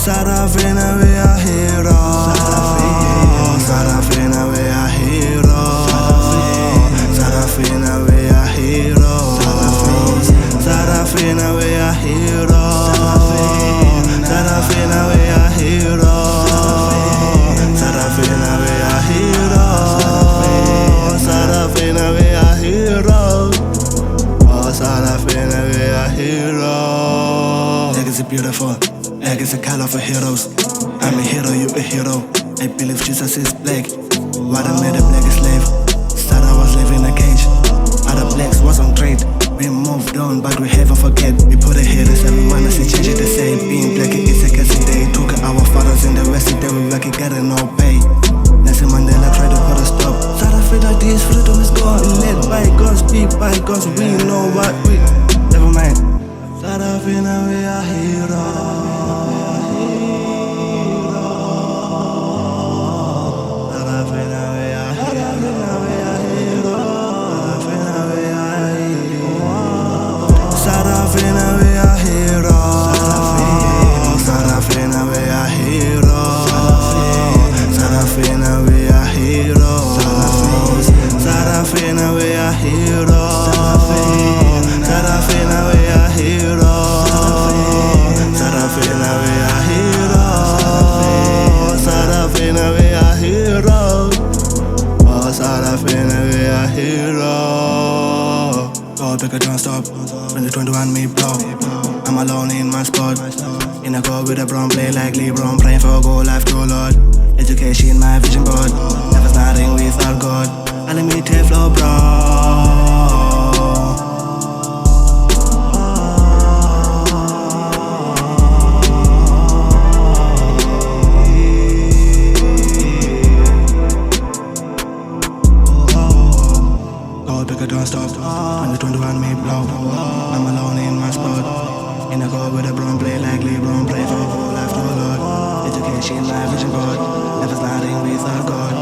Sarafina, we are heroes. Sarafina, we are heroes. Sarafina, we are heroes. Sarafina, we are heroes. Sarafina, we are heroes. Sarafina, we are heroes. Sarafina, we are heroes. Oh, Sarafina, we are heroes. Legacy beautiful. Black is the color for heroes. I'm a hero, you a hero. I believe Jesus is black. What I made a black slave. Thought I was living in a cage. Other blacks was on trade. We moved on, but we haven't forget. We put a haters, everyone I see change it the same. Being black is a case day. Took our fathers in the west, they were lucky, getting no pay. Nelson Mandela tried to put a stop. Sarafina, this freedom is gone. Let bygones be bygones. We know what we. Never mind. Sarafina, we are heroes. Sarafina, we are heroes. Sarafina, we are heroes. Sarafina, we are heroes. Sarafina, we are heroes. Sarafina, we are heroes. Sarafina, we are heroes. Sarafina, we are heroes. Oh, Sarafina, we are heroes. Go take a don't stop. When the 21 blow, I'm alone in my spot. In a car with a brown play like LeBron, praying for a goal life to Lord. Education, my vision board. Never starting without God. Unlimited flow, bro. Don't stop when the 21 blow. I'm alone in my spot. In a car with a brown play like LeBron, play for full life to Lord. Education, my vision board. Never starting without God.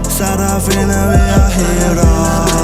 Sarafina, we are heroes.